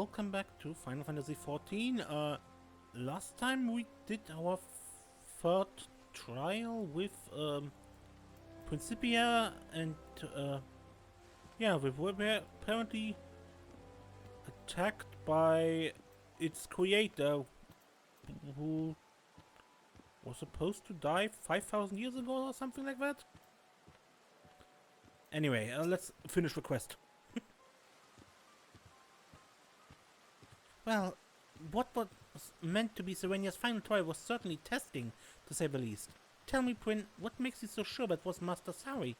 welcome back to Final Fantasy XIV. Last time we did our third trial with Principia, and yeah, we were apparently attacked by its creator, who was supposed to die 5,000 years ago or something like that. Anyway, let's finish the quest. Well, what was meant to be Serenia's final trial was certainly testing, to say the least. Tell me, Prin, what makes you so sure that was Master Sari?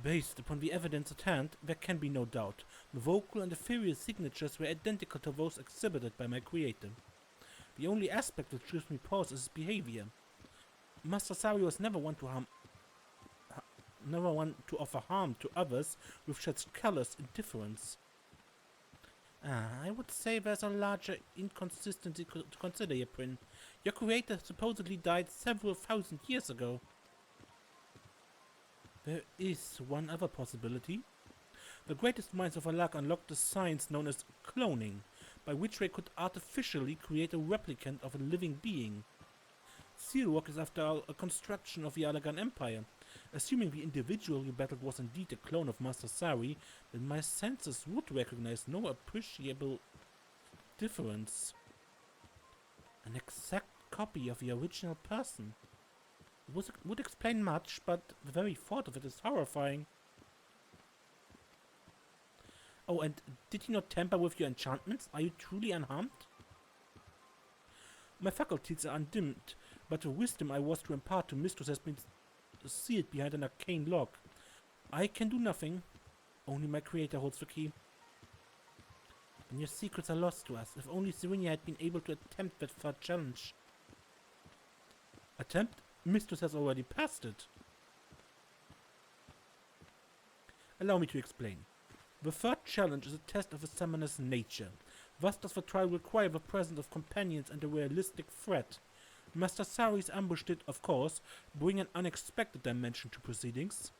Based upon the evidence at hand, there can be no doubt. The vocal and ethereal signatures were identical to those exhibited by my creator. The only aspect which gives me pause is his behavior. Master Sari was never one to offer harm to others with such callous indifference. I would say there's a larger inconsistency to consider here, Prin. Your creator supposedly died several thousand years ago. There is one other possibility. The greatest minds of Alak unlocked a science known as cloning, by which they could artificially create a replicant of a living being. Sealwork is after all a construction of the Alagan Empire. Assuming the individual you battled was indeed a clone of Master Sari, then my senses would recognize no appreciable difference. An exact copy of the original person. It would explain much, but the very thought of it is horrifying. Oh, and did he not tamper with your enchantments? Are you truly unharmed? My faculties are undimmed, but the wisdom I was to impart to Mistress has been sealed behind an arcane lock. I can do nothing. Only my creator holds the key. And your secrets are lost to us. If only Serenia had been able to attempt that third challenge. Attempt? Mistress has already passed it. Allow me to explain. The third challenge is a test of a summoner's nature. Thus does the trial require the presence of companions and a realistic threat. Master Sari's ambush did, of course, bring an unexpected dimension to proceedings.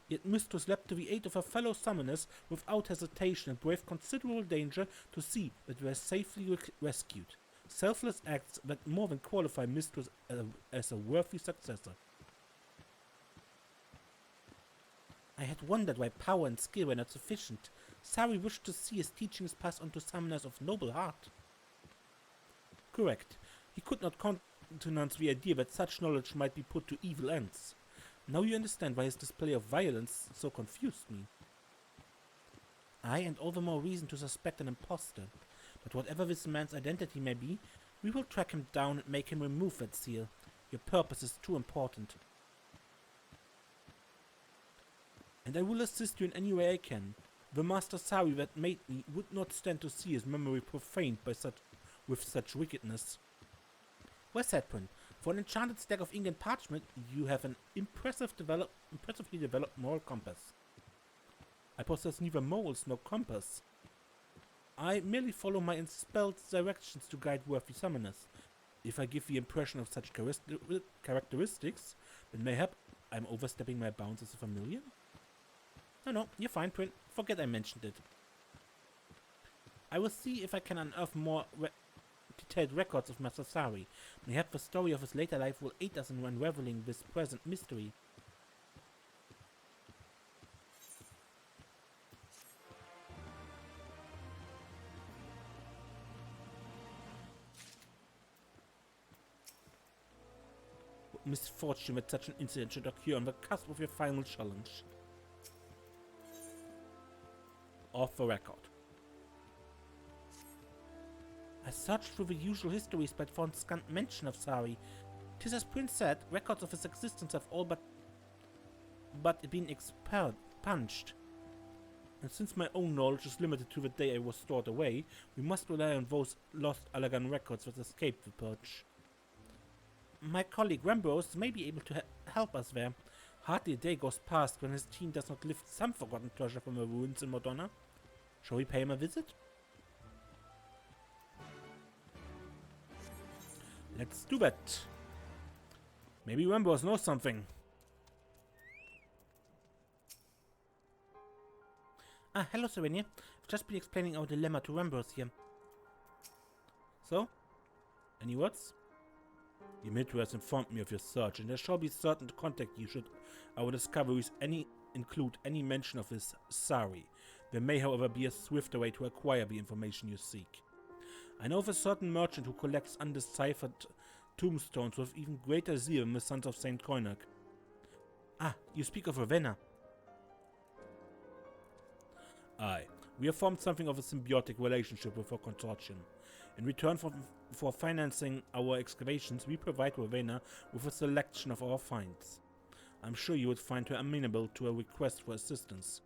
Yet Mistress leapt to the aid of her fellow summoners without hesitation and braved considerable danger to see that they were safely rescued. Selfless acts that more than qualify Mistress as a worthy successor. I had wondered why power and skill were not sufficient. Sari wished to see his teachings pass on to summoners of noble heart. Correct. He could not countenance the idea that such knowledge might be put to evil ends. Now you understand why his display of violence so confused me. And all the more reason to suspect an impostor. But whatever this man's identity may be, we will track him down and make him remove that seal. Your purpose is too important. And I will assist you in any way I can. The Master Sari that made me would not stand to see his memory profaned with such wickedness. Well said, Prin. For an enchanted stack of ink and parchment, you have an impressively developed moral compass. I possess neither morals nor compass. I merely follow my expelled directions to guide worthy summoners. If I give the impression of such characteristics, then mayhap I'm overstepping my bounds as a familiar? No, you're fine, Prin. Forget I mentioned it. I will see if I can unearth more detailed records of Master Sari. Mayhap the story of his later life will aid us in unraveling this present mystery. What misfortune that such an incident should occur on the cusp of your final challenge. Off the record. I searched through the usual histories but found scant mention of Sari. 'Tis as Prince said, records of his existence have all but been expunged. And since my own knowledge is limited to the day I was stored away, we must rely on those lost Alagan records that escaped the purge. My colleague Rambros may be able to help us there. Hardly a day goes past when his team does not lift some forgotten treasure from the ruins in Modona. Shall we pay him a visit? Let's do that. Maybe Rambros knows something. Ah, hello, Serenia. I've just been explaining our dilemma to Rambros here. So? Any words? Your mentor has informed me of your search, and I shall be certain to contact you should our discoveries include any mention of this Sari. There may, however, be a swifter way to acquire the information you seek. I know of a certain merchant who collects undeciphered tombstones with even greater zeal than the Sons of Saint Koinak. Ah, you speak of Ravenna. Aye, we have formed something of a symbiotic relationship with our consortium. In return for financing our excavations, we provide Ravenna with a selection of our finds. I'm sure you would find her amenable to a request for assistance.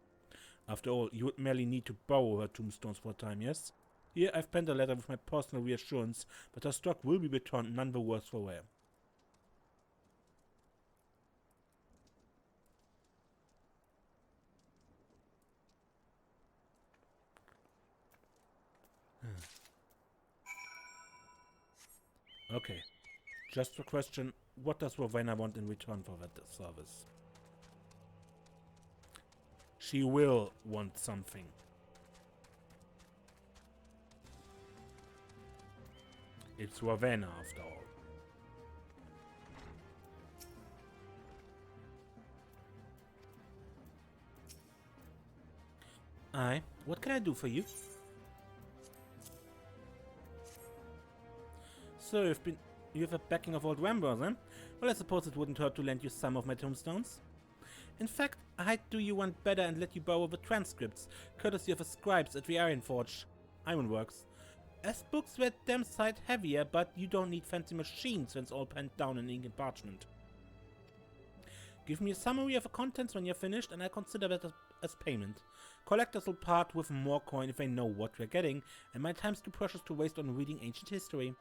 After all, you would merely need to borrow her tombstones for a time, yes? Here I've penned a letter with my personal reassurance that her stock will be returned none the worse for wear. Okay. Just a question, what does Ravenna want in return for that service? She will want something. It's Ravenna, after all. Aye, what can I do for you? So you have a backing of old Rambros, eh? Well, I suppose it wouldn't hurt to lend you some of my tombstones. In fact, I'd do you one better and let you borrow the transcripts, courtesy of the scribes at the Ironworks. As books were damn sight heavier, but you don't need fancy machines when it's all penned down in ink and parchment. Give me a summary of the contents when you're finished, and I'll consider that as payment. Collectors will part with more coin if they know what we're getting, and my time's too precious to waste on reading ancient history.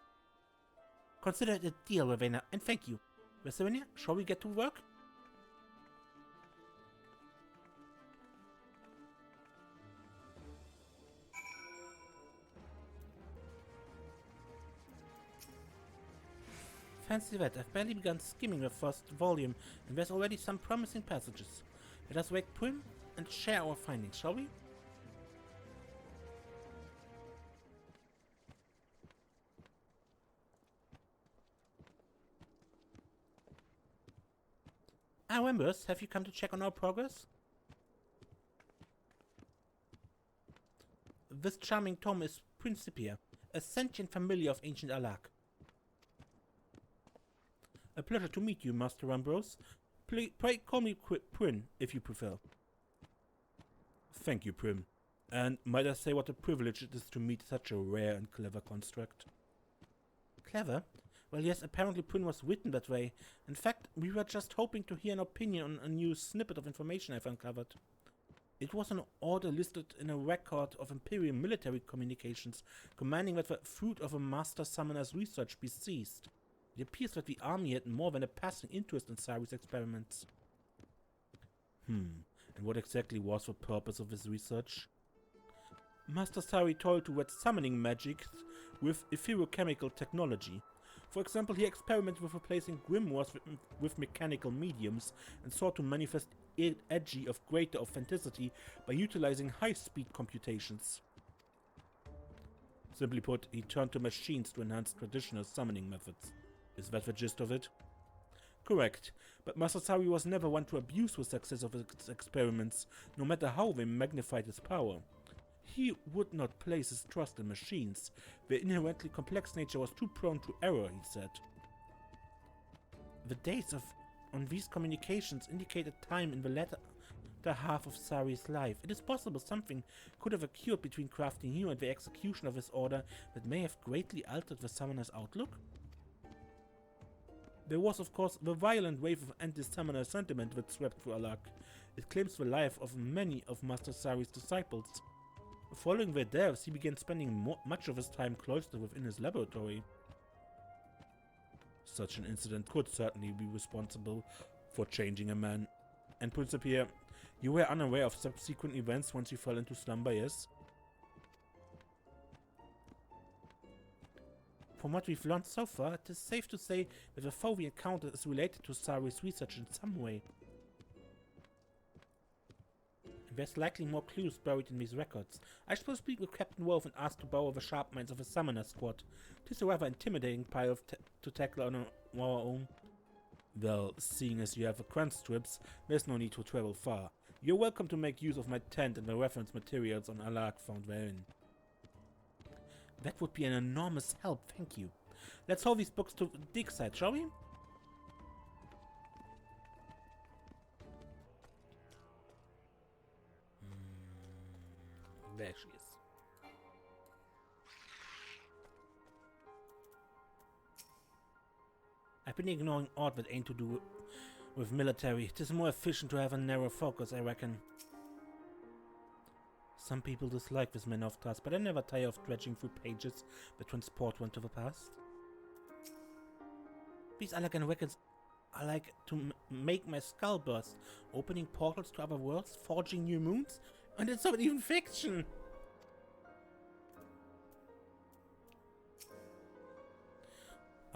Consider it a deal, Ravenna, and thank you. Vesperina, shall we get to work? Fancy that, I've barely begun skimming the first volume, and there's already some promising passages. Let us wake Prim and share our findings, shall we? Ah, members, have you come to check on our progress? This charming tome is Principia, a sentient familiar of ancient Alak. A pleasure to meet you, Master Ambrose. Pray call me Prim, if you prefer. Thank you, Prim. And might I say what a privilege it is to meet such a rare and clever construct? Clever? Well, yes, apparently Prim was written that way. In fact, we were just hoping to hear an opinion on a new snippet of information I've uncovered. It was an order listed in a record of Imperial military communications, commanding that the fruit of a Master Summoner's research be seized. It appears that the army had more than a passing interest in Sari's experiments. And what exactly was the purpose of this research? Master Sari told to wet summoning magic with etherochemical technology. For example, he experimented with replacing grimoires with mechanical mediums and sought to manifest energy of greater authenticity by utilizing high-speed computations. Simply put, he turned to machines to enhance traditional summoning methods. Is that the gist of it? Correct, but Master Sari was never one to abuse the success of his experiments, no matter how they magnified his power. He would not place his trust in machines. Their inherently complex nature was too prone to error, he said. The dates on these communications indicate a time in the latter half of Sari's life. It is possible something could have occurred between crafting him and the execution of his order that may have greatly altered the summoner's outlook. There was, of course, the violent wave of anti-summoner sentiment that swept through Alak. It claims the life of many of Master Sari's disciples. Following their deaths, he began spending much of his time cloistered within his laboratory. Such an incident could certainly be responsible for changing a man. And Principia, you were unaware of subsequent events once you fell into slumber, yes? From what we've learned so far, it is safe to say that the foe we encountered is related to Sari's research in some way. There's likely more clues buried in these records. I suppose speak with Captain Wolf and ask to borrow the sharp minds of a Summoner squad. 'Tis a rather intimidating pile to tackle on our own. Well, seeing as you have a crunch strips, there's no need to travel far. You're welcome to make use of my tent and the reference materials on Alark found therein. That would be an enormous help, thank you. Let's haul these books to the dig site, shall we? There she is. I've been ignoring odd that ain't to do with military. It is more efficient to have a narrow focus, I reckon. Some people dislike this man of task, but I never tire of dredging through pages that transport one to the past. These elegant records are like to make my skull burst, opening portals to other worlds, forging new moons, and it's not even fiction!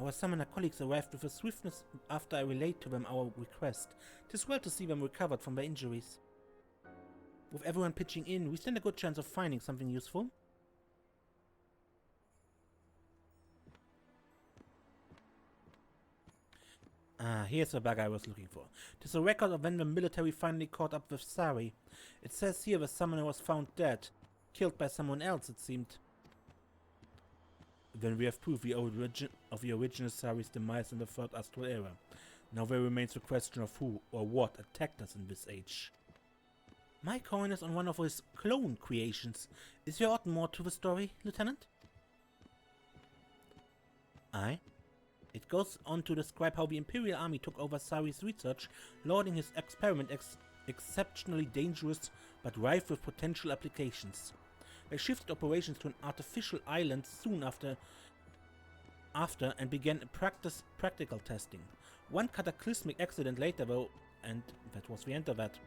Our summoner colleagues arrived with a swiftness after I relayed to them our request. 'Tis well to see them recovered from their injuries. With everyone pitching in, we stand a good chance of finding something useful. Ah, here's the bug I was looking for. 'Tis a record of when the military finally caught up with Sari. It says here the summoner was found dead. Killed by someone else, it seemed. Then we have proof of the original Sari's demise in the Third Astral Era. Now there remains the question of who or what attacked us in this age. My coin is on one of his clone creations. Is there more to the story, Lieutenant? Aye. It goes on to describe how the Imperial Army took over Sari's research, lauding his experiment exceptionally dangerous but rife with potential applications. They shifted operations to an artificial island soon after and began practical testing. One cataclysmic accident later though, and that was the end of that.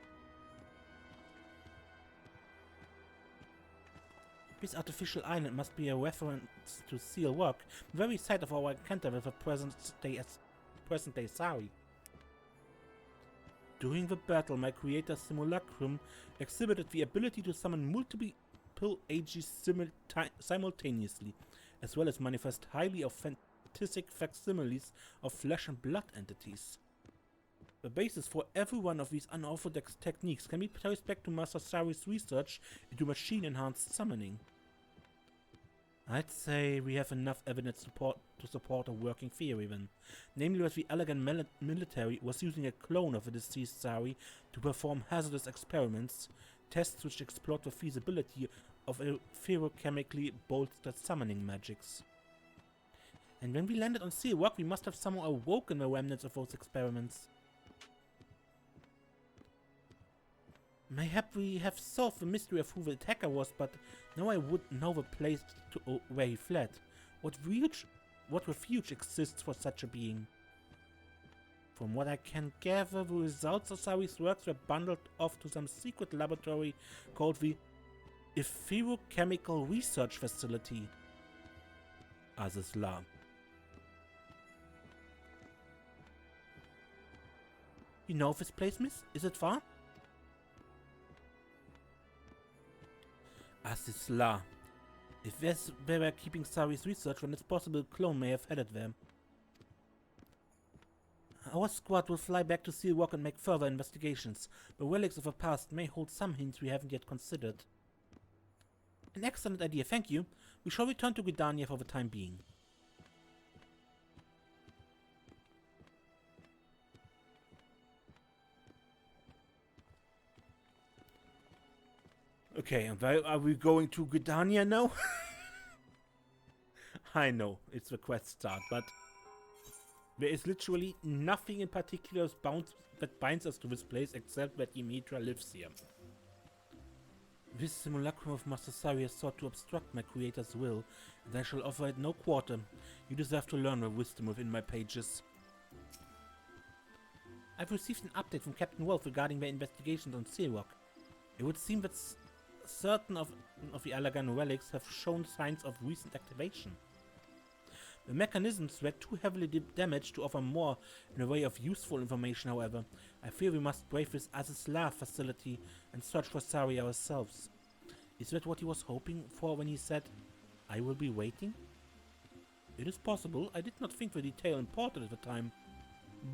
This artificial island must be a reference to Seal Rock, the very site of our encounter with the present-day Sari. During the battle, my creator's simulacrum exhibited the ability to summon multiple ages simultaneously, as well as manifest highly authentic facsimiles of flesh and blood entities. The basis for every one of these unorthodox techniques can be traced back to Master Sari's research into machine-enhanced summoning. I'd say we have enough evidence to support a working theory then, namely that the elegant military was using a clone of the deceased Sari to perform hazardous experiments, tests which explored the feasibility of ferrochemically bolstered summoning magics. And when we landed on Seal Rock, we must have somehow awoken the remnants of those experiments. Mayhap we have solved the mystery of who the attacker was, but now I would know the place where he fled. What refuge exists for such a being? From what I can gather, the results of Sari's works were bundled off to some secret laboratory called the Ferrochemical Research Facility. Azizla. You know of this place, miss? Is it far? Azizla. If that's where we're keeping Sari's research, then it's possible a clone may have headed there. Our squad will fly back to Seal Rock and make further investigations. The relics of the past may hold some hints we haven't yet considered. An excellent idea, thank you. We shall return to Gridania for the time being. Okay, and why are we going to Gridania now? I know, it's the quest start, but there is literally nothing in particular that binds us to this place except that Ymedra lives here. This simulacrum of Master Sari has sought to obstruct my creator's will, and I shall offer it no quarter. You deserve to learn the wisdom within my pages. I've received an update from Captain Wolf regarding their investigations on Seal Rock. It would seem that certain of the Allagan relics have shown signs of recent activation. The mechanisms were too heavily damaged to offer more in the way of useful information, however. I fear we must brave this Azizlar facility and search for Sari ourselves. Is that what he was hoping for when he said, "I will be waiting"? It is possible. I did not think the detail important at the time.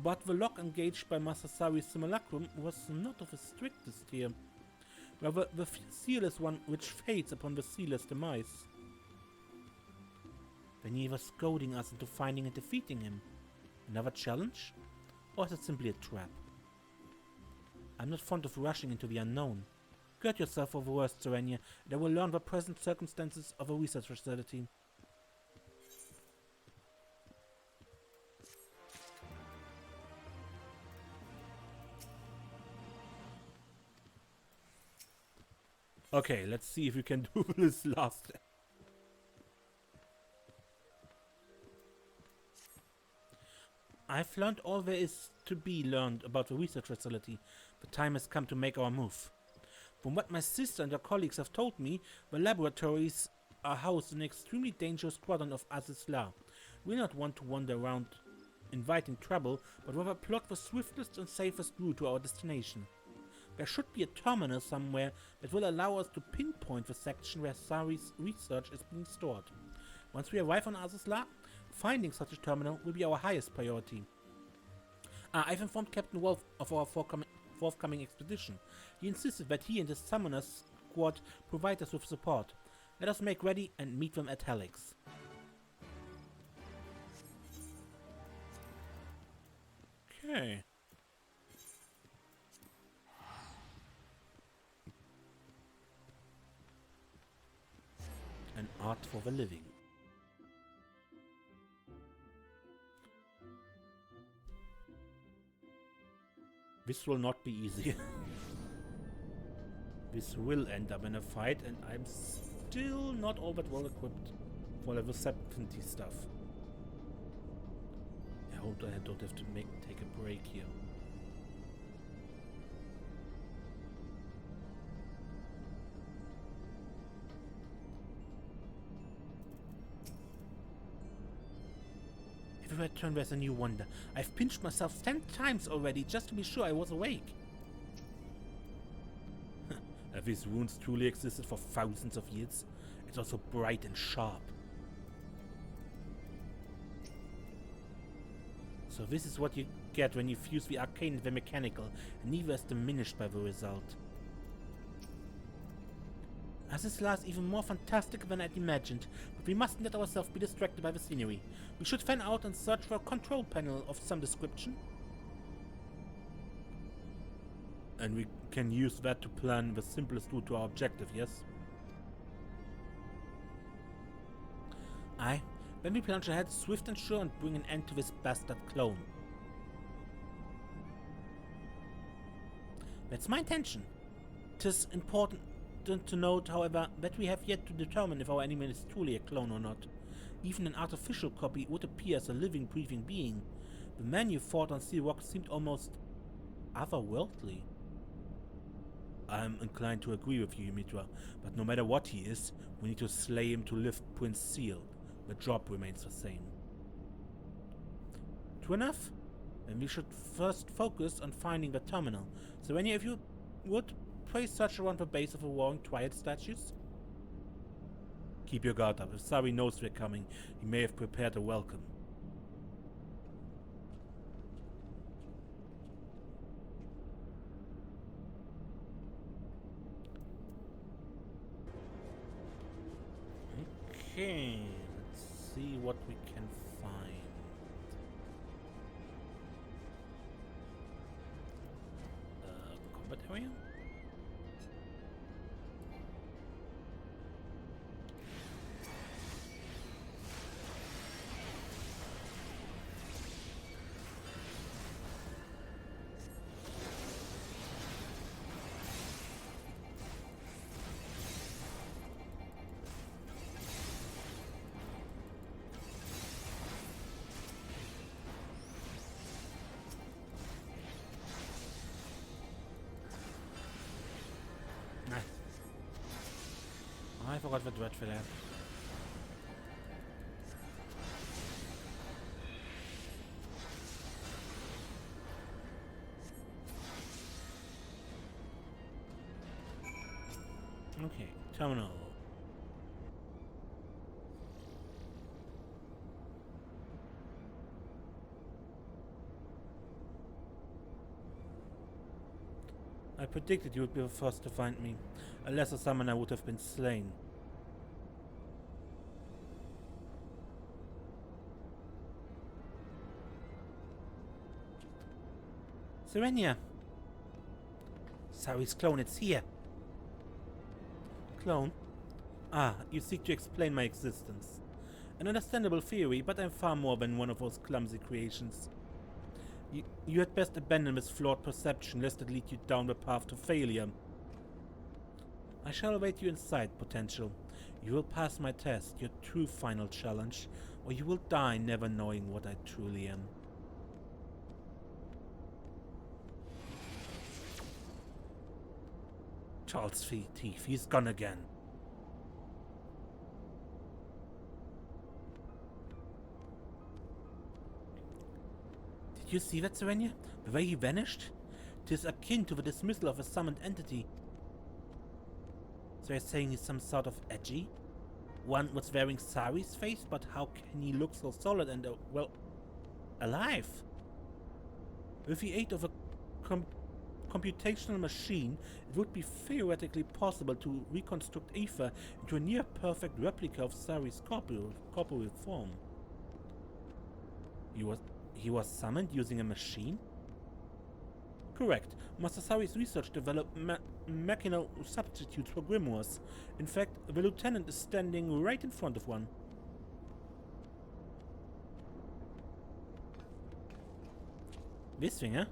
But the lock engaged by Master Sari's simulacrum was not of the strictest here. Rather, the seal is one which fades upon the sealer's demise. Then he was goading us into finding and defeating him. Another challenge? Or is it simply a trap? I'm not fond of rushing into the unknown. Gird yourself for the worst, Serenia, and I will learn the present circumstances of a research facility. Okay, let's see if we can do this last. I've learned all there is to be learned about the research facility. The time has come to make our move. From what my sister and her colleagues have told me, the laboratories are housed in an extremely dangerous quadrant of Azizlar. We do not want to wander around inviting trouble, but rather plot the swiftest and safest route to our destination. There should be a terminal somewhere that will allow us to pinpoint the section where Sari's research is being stored. Once we arrive on Azizlar, finding such a terminal will be our highest priority. I've informed Captain Wolf of our forthcoming expedition. He insisted that he and his Summoner squad provide us with support. Let us make ready and meet them at Helix. Okay. An art for the living. This will not be easy. This will end up in a fight, and I'm still not all that well equipped for level 70 stuff. I hope I don't have to take a break here. Everywhere I turn there's a new wonder. I've pinched myself 10 times already just to be sure I was awake. Have these wounds truly existed for thousands of years? It's also bright and sharp. So this is what you get when you fuse the arcane and the mechanical, and neither is diminished by the result. Azizlar is even more fantastic than I'd imagined, but we mustn't let ourselves be distracted by the scenery. We should fan out and search for a control panel of some description. And we can use that to plan the simplest route to our objective, yes? Aye. Then we plunge ahead swift and sure and bring an end to this bastard clone. That's my intention. 'Tis important to note, however, that we have yet to determine if our enemy is truly a clone or not. Even an artificial copy would appear as a living, breathing being. The man you fought on Sea Rock seemed almost otherworldly. I'm inclined to agree with you, Mitra, but no matter what he is, we need to slay him to lift Prince Seal. The job remains the same. True enough? Then we should first focus on finding the terminal. So any of you would please search around the base of the Roaring Triad statues? Keep your guard up. If Sari knows we're coming, he may have prepared a welcome. Okay, let's see what we can find. Combat area? I forgot the Dreadful had. Okay, terminal. I predicted you would be the first to find me. A lesser summoner would have been slain. Serenia! Sari's clone, it's here! Clone? Ah, you seek to explain my existence. An understandable theory, but I'm far more than one of those clumsy creations. You had best abandon this flawed perception, lest it lead you down the path to failure. I shall await you inside, Potential. You will pass my test, your true final challenge, or you will die never knowing what I truly am. Charles Thief, he's gone again. Did you see that, Serenia? The way he vanished? 'Tis akin to the dismissal of a summoned entity. So you're saying he's some sort of edgy? One was wearing Sari's face, but how can he look so solid and, well, alive? With the aid of a computational machine, it would be theoretically possible to reconstruct Aether into a near-perfect replica of Sari's corporeal form. He was summoned using a machine? Correct. Master Sari's research developed machinal substitutes for grimoires. In fact, the lieutenant is standing right in front of one. This thing, huh?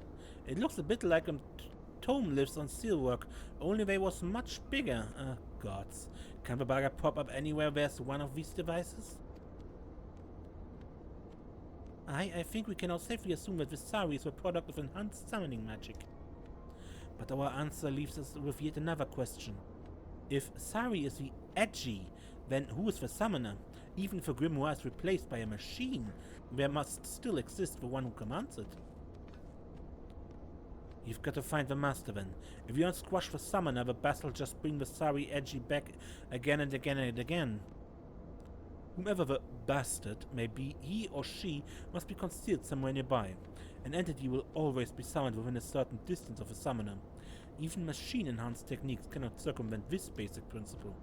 It looks a bit like a tome lives on steelwork, only they was much bigger. Gods. Can the bugger pop up anywhere there's one of these devices? I think we can now safely assume that the Sari is a product of enhanced summoning magic. But our answer leaves us with yet another question. If Sari is the edgy, then who is the summoner? Even if a grimoire is replaced by a machine, there must still exist the one who commands it. You've got to find the master then. If you don't squash the summoner, the boss will just bring the Sari edgy back again and again and again. Whomever the bastard may be, he or she must be concealed somewhere nearby. An entity will always be summoned within a certain distance of a summoner. Even machine-enhanced techniques cannot circumvent this basic principle.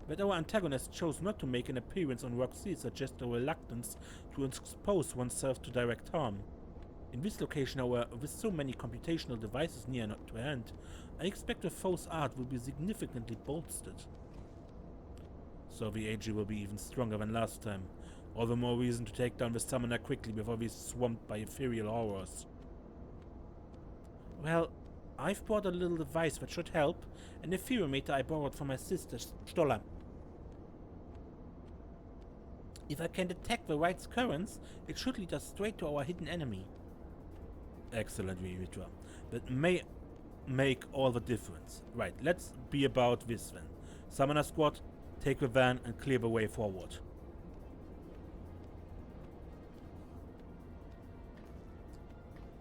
That our antagonist chose not to make an appearance on Roxy suggests a reluctance to expose oneself to direct harm. In this location, however, with so many computational devices near to hand, I expect the foe's art will be significantly bolstered. So the AG will be even stronger than last time. All the more reason to take down the summoner quickly before he's swamped by ethereal horrors. Well, I've bought a little device that should help, an epherometer I borrowed from my sister, Stolla. If I can detect the right currents, it should lead us straight to our hidden enemy. Excellent, Vivitra. That may make all the difference. Right, let's be about this then. Summoner Squad, take the van and clear the way forward.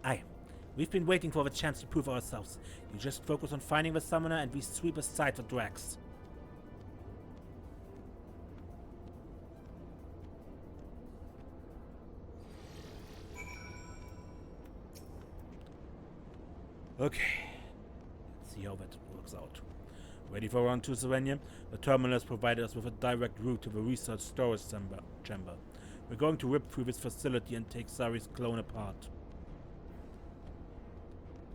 Aye. We've been waiting for the chance to prove ourselves. You just focus on finding the summoner and we sweep aside the drags. Okay. Let's see how that works out. Ready for round 2, Serenia? The terminal has provided us with a direct route to the research storage chamber. We're going to rip through this facility and take Sari's clone apart.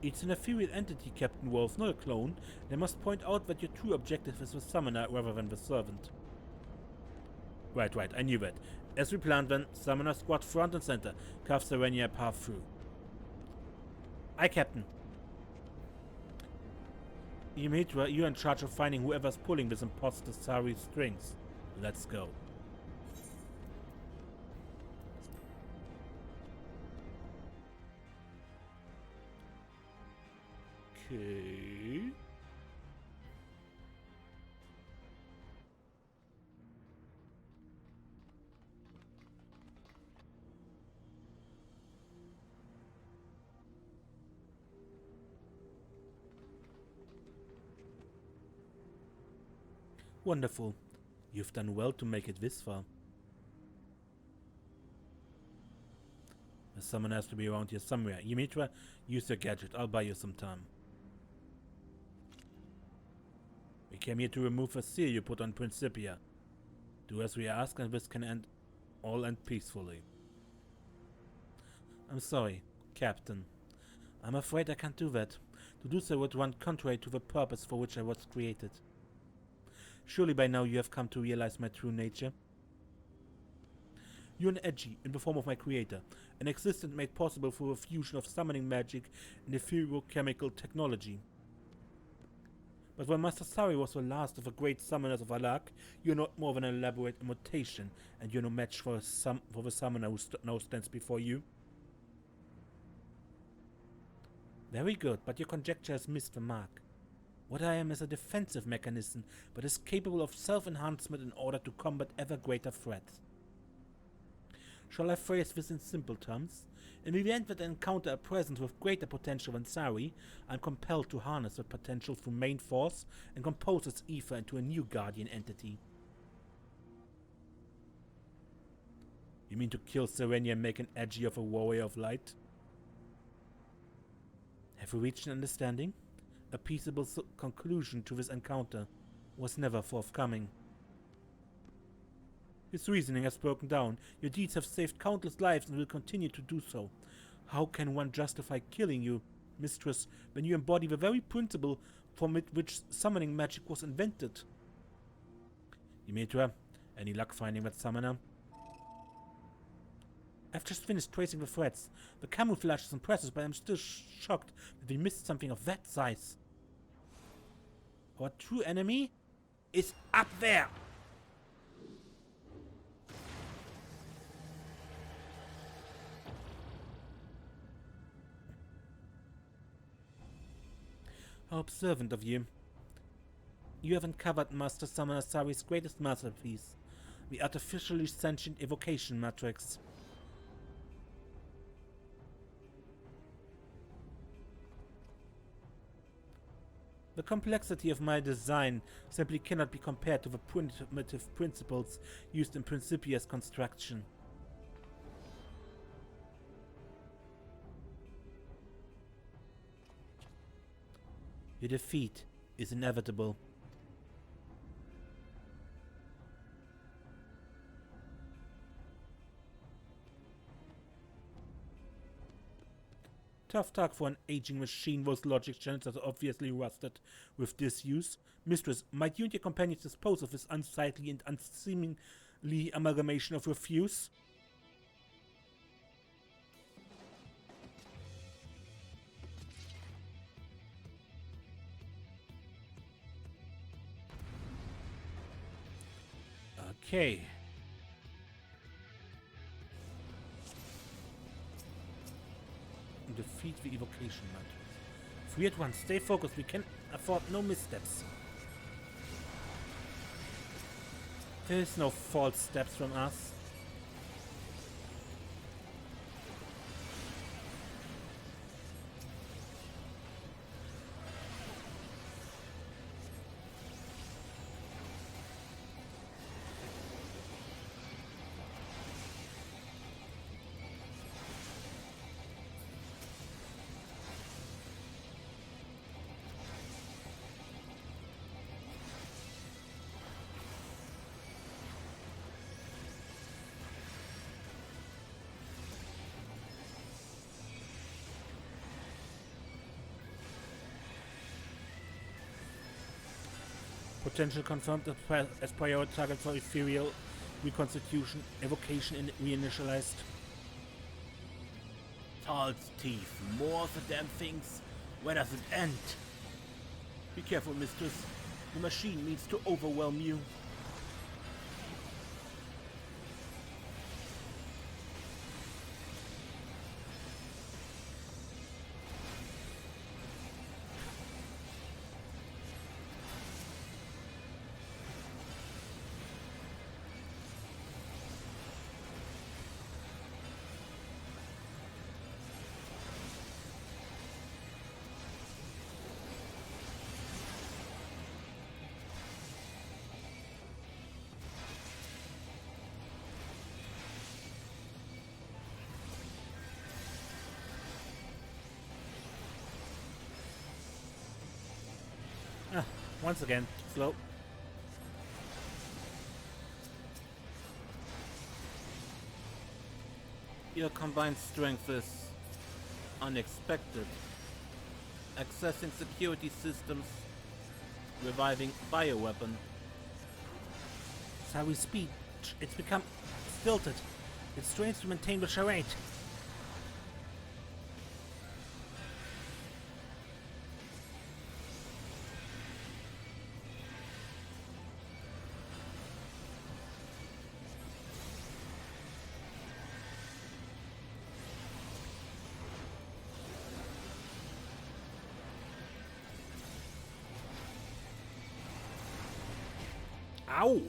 It's an ethereal entity, Captain Wolf, not a clone. And I must point out that your true objective is the summoner rather than the servant. Right, I knew that. As we planned then, Summoner Squad front and center. Carve Serenia a path through. Aye, Captain. Yamitra, you're in charge of finding whoever's pulling this imposter Sari's strings. Let's go. Okay. Wonderful. You've done well to make it this far. The summoner has to be around here somewhere. Yimitra, use your gadget. I'll buy you some time. We came here to remove a seal you put on Principia. Do as we ask and this can all end peacefully. I'm sorry, Captain. I'm afraid I can't do that. To do so would run contrary to the purpose for which I was created. Surely by now you have come to realize my true nature. You're an Edgy in the form of my creator, an existence made possible through a fusion of summoning magic and ethereal-chemical technology. But when Master Sari was the last of the great summoners of Alak, you're not more than an elaborate imitation, and you're no match for the summoner who now stands before you. Very good, but your conjecture has missed the mark. What I am is a defensive mechanism, but is capable of self-enhancement in order to combat ever greater threats. Shall I phrase this in simple terms? In the event that I encounter a presence with greater potential than Sari, I am compelled to harness that potential through main force and compose its ether into a new guardian entity. You mean to kill Serenia and make an Edgy of a warrior of light? Have we reached an understanding? A peaceable conclusion to this encounter was never forthcoming. His reasoning has broken down. Your deeds have saved countless lives and will continue to do so. How can one justify killing you, mistress, when you embody the very principle from which summoning magic was invented? Yimitra, any luck finding that summoner? I've just finished tracing the threads. The camouflage is impressive, but I'm still shocked that we missed something of that size. Our true enemy is up there! How observant of you. You have uncovered Master Summoner Sari's greatest masterpiece, the artificially sentient evocation matrix. The complexity of my design simply cannot be compared to the primitive principles used in Principia's construction. Your defeat is inevitable. Tough talk for an aging machine. Those logic channels are obviously rusted with disuse. Mistress, might you and your companions dispose of this unsightly and unseemly amalgamation of refuse? Okay. Defeat the evocation matrix. 3 at once. Stay focused. We can afford no missteps. There is no false steps from us. Potential confirmed as prior target for ethereal reconstitution, evocation and reinitialized. Tall's teeth, more of the damn things. Where does it end? Be careful, mistress. The machine needs to overwhelm you. Once again, slow. Your combined strength is unexpected. Accessing security systems. Reviving bioweapon. Sari's speed. It's become stilted. It strains to maintain the charade. Ow!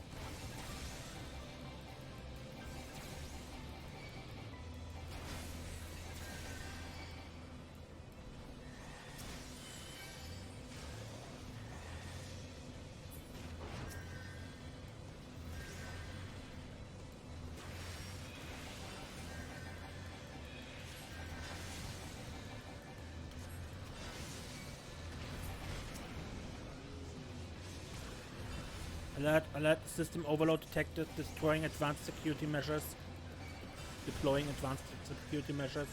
Alert, alert, system overload detected, destroying advanced security measures. Deploying advanced security measures.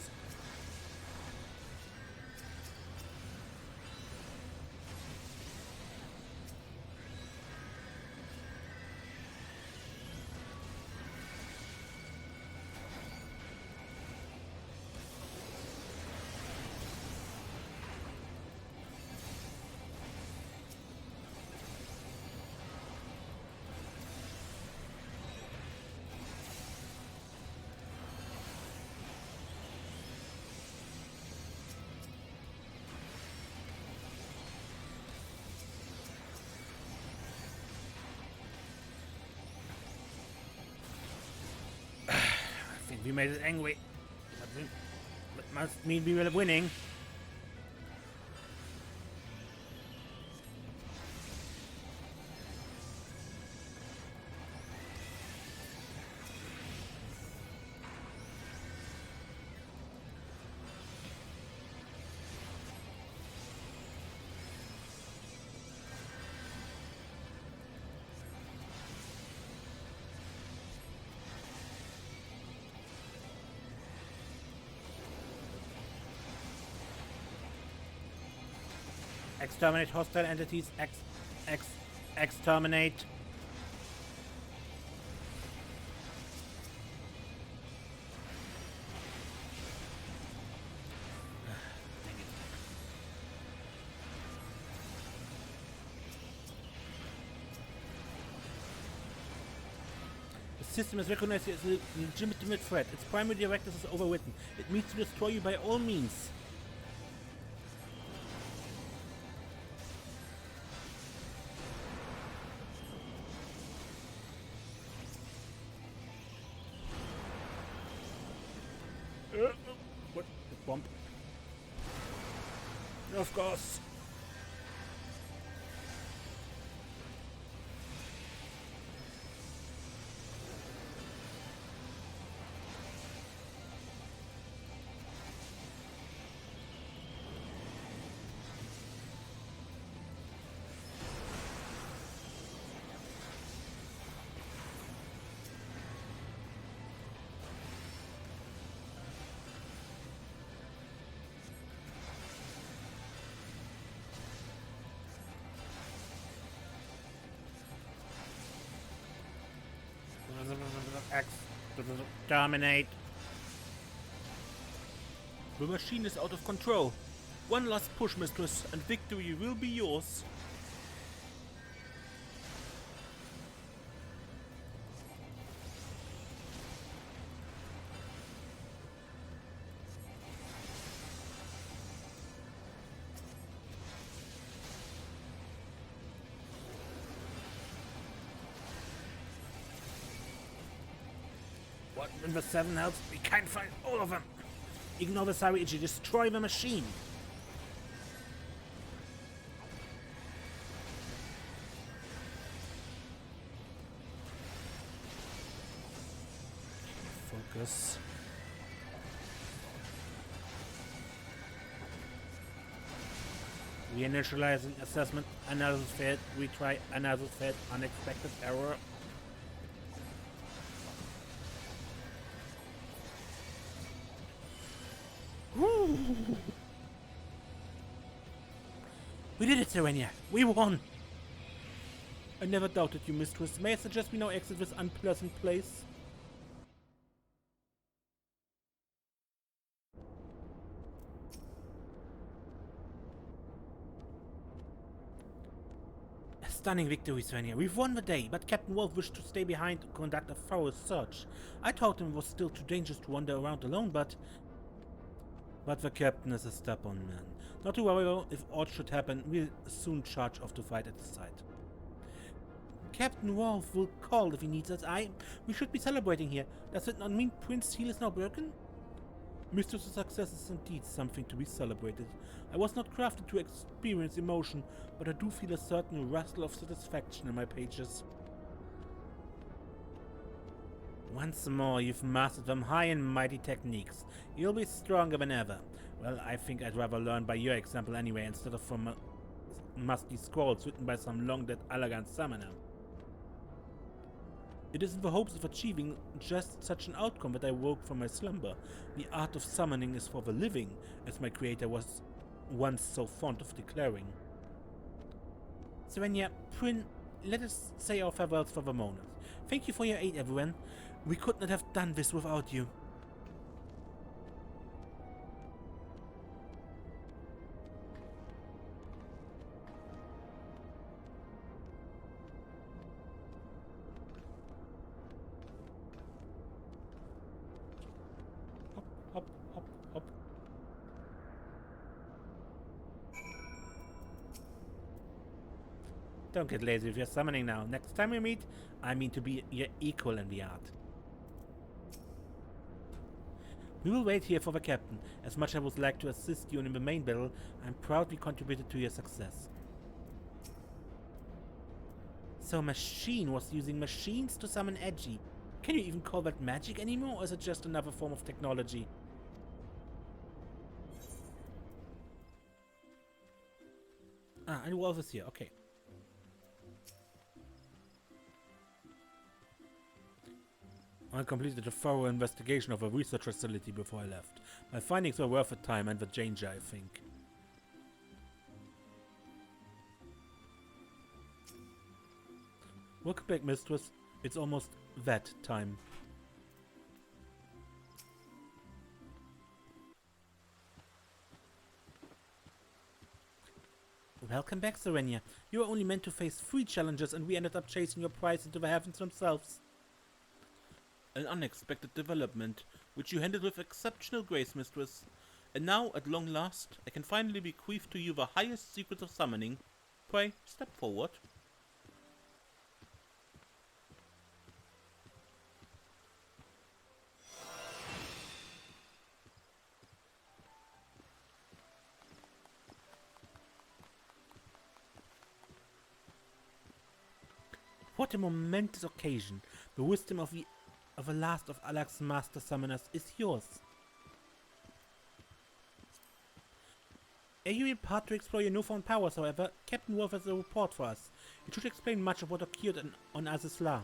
I think we made it angry. That must mean we were winning. Exterminate hostile entities. Exterminate. The system is recognized as a legitimate threat. Its primary directive is overwritten. It means to destroy you by all means. What? Bump. Of course. Dominate. The machine is out of control. One last push, mistress, and victory will be yours. What in the 7 helps? We can't find all of them. Ignore the Sari to destroy the machine. Focus. Reinitializing assessment. Analysis failed. Retry. Analysis failed. Unexpected error. Woo! We did it, Serenia! We won! I never doubted you, mistress. May I suggest we now exit this unpleasant place? A stunning victory, Svenja. We've won the day, but Captain Wolf wished to stay behind to conduct a thorough search. I told him it was still too dangerous to wander around alone, but the captain is a stubborn man. Not to worry though, if aught should happen, we'll soon charge off to fight at his side. Captain Wolf will call if he needs us. We should be celebrating here. Does it not mean Prince Seal is now broken? Mistress's success is indeed something to be celebrated. I was not crafted to experience emotion, but I do feel a certain rustle of satisfaction in my pages. Once more, you've mastered them high and mighty techniques. You'll be stronger than ever. Well, I think I'd rather learn by your example anyway, instead of from musty scrolls written by some long-dead elegant summoner. It is in the hopes of achieving just such an outcome that I woke from my slumber. The art of summoning is for the living, as my creator was once so fond of declaring. Svenja, Prin, let us say our farewells for the moment. Thank you for your aid, everyone. We could not have done this without you. Hop, hop, hop. Don't get lazy with your summoning now. Next time we meet, I mean to be your equal in the art. We will wait here for the captain. As much as I would like to assist you in the main battle, I am proud we contributed to your success. So Machine was using machines to summon Edgy. Can you even call that magic anymore, or is it just another form of technology? And Wolf is here, okay. I completed a thorough investigation of a research facility before I left. My findings were worth the time and the danger, I think. Welcome back, mistress. It's almost that time. Welcome back, Serenia. You were only meant to face 3 challenges and we ended up chasing your prize into the heavens themselves. An unexpected development, which you handled with exceptional grace, mistress. And now, at long last, I can finally bequeath to you the highest secrets of summoning. Pray, step forward. What a momentous occasion! The wisdom of the last of Alak's master summoners is yours. Ere you depart to explore your newfound powers, however, Captain Wolf has a report for us. It should explain much of what occurred on Azizla.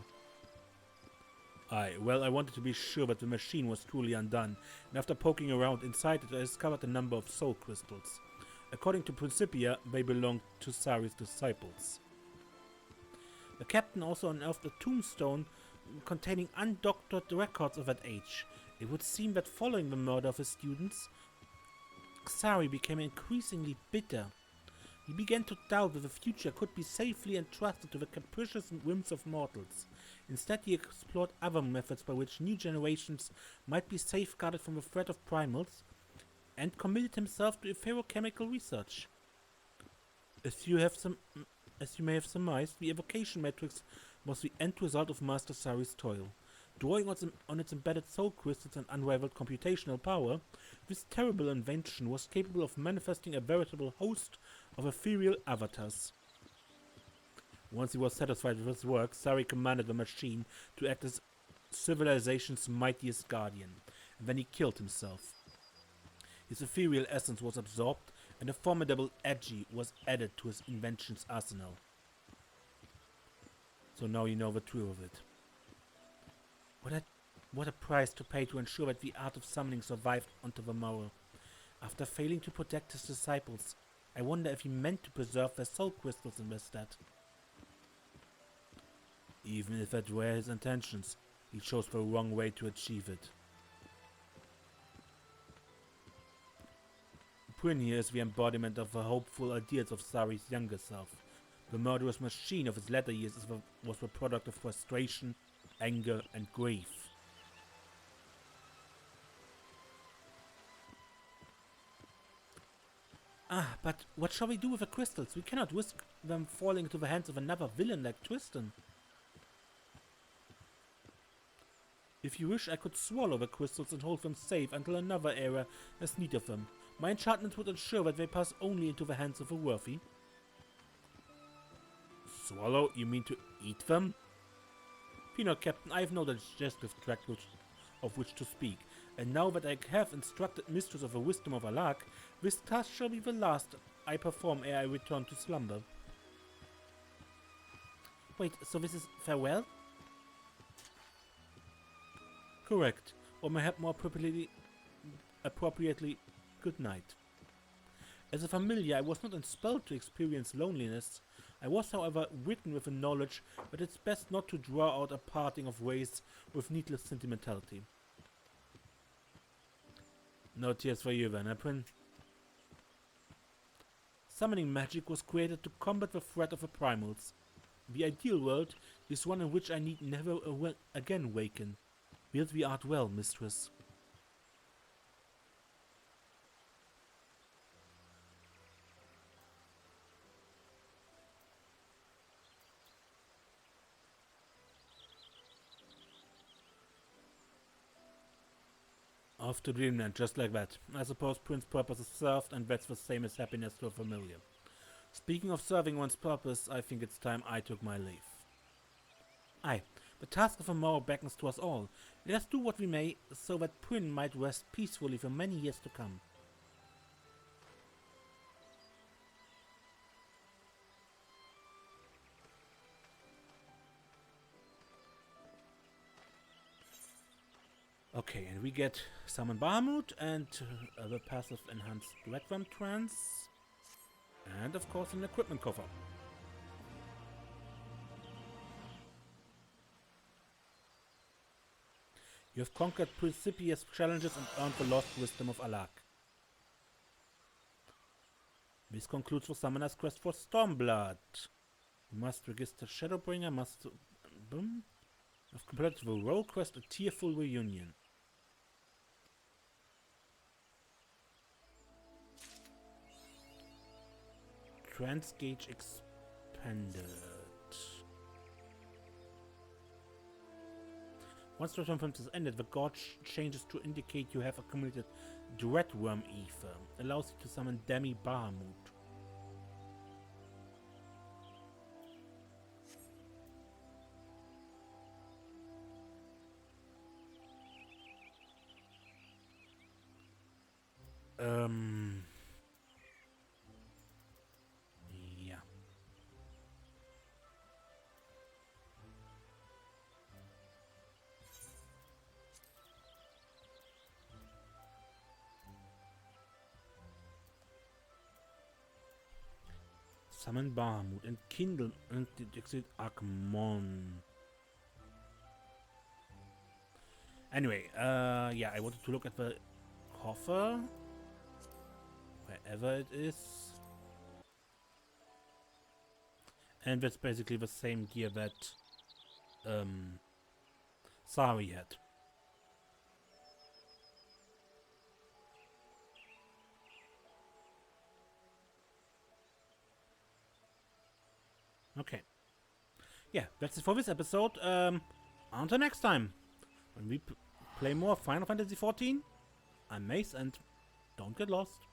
Well, I wanted to be sure that the machine was truly undone, and after poking around inside it, I discovered a number of soul crystals. According to Principia, they belonged to Sari's disciples. The captain also unearthed a tombstone containing undoctored records of that age. It would seem that following the murder of his students, Sari became increasingly bitter. He began to doubt that the future could be safely entrusted to the capricious whims of mortals. Instead, he explored other methods by which new generations might be safeguarded from the threat of primals, and committed himself to etherochemical research. As you may have surmised, the evocation matrix was the end result of Master Sari's toil. Drawing on its embedded soul crystals and unrivaled computational power, this terrible invention was capable of manifesting a veritable host of ethereal avatars. Once he was satisfied with his work, Sari commanded the machine to act as civilization's mightiest guardian, and then he killed himself. His ethereal essence was absorbed, and a formidable edgy was added to his invention's arsenal. So now you know the truth of it. What a price to pay to ensure that the art of summoning survived onto the morrow. After failing to protect his disciples, I wonder if he meant to preserve their soul crystals in their stead. Even if that were his intentions, he chose the wrong way to achieve it. Prin here is the embodiment of the hopeful ideals of Sari's younger self. The murderous machine of his latter years was the product of frustration, anger, and grief. But what shall we do with the crystals? We cannot risk them falling into the hands of another villain like Tristan. If you wish, I could swallow the crystals and hold them safe until another era has need of them. My enchantment would ensure that they pass only into the hands of the worthy. Swallow? You mean to eat them? Fear not, Captain, I have no digestive tract of which to speak, and now that I have instructed Mistress of the Wisdom of Alak, this task shall be the last I perform ere I return to slumber. Wait, so this is farewell? Correct, or mayhap more appropriately, good night. As a familiar, I was not inspelled to experience loneliness. I was, however, written with the knowledge that it's best not to draw out a parting of ways with needless sentimentality. No tears for you then, Prin. Summoning magic was created to combat the threat of the primals. The ideal world is one in which I need never again waken. Wield the art well, mistress. Off to dreamland, just like that. I suppose Prince's purpose is served, and that's the same as happiness to a familiar. Speaking of serving one's purpose, I think it's time I took my leave. Aye, the task of the morrow beckons to us all. Let us do what we may, so that Prin might rest peacefully for many years to come. Okay, and we get Summon Bahamut and the passive enhanced Red Rum Trance. And of course an equipment coffer. You have conquered Principia's challenges and earned the lost wisdom of Alak. This concludes the Summoner's quest for Stormblood. You must register Shadowbringer, must... I've completed the role quest, a tearful reunion. Trance gauge expanded. Once the transference is ended, the gauge changes to indicate you have accumulated Dreadworm Ether. Allows you to summon Demi Bahamut. Yeah. Summon Bahamut and kindle and exit Akmon. Anyway, yeah, I wanted to look at the coffer, wherever it is, and that's basically the same gear that Sari had. Okay. Yeah, that's it for this episode. Until next time, when we play more Final Fantasy XIV, I'm Mace, and don't get lost.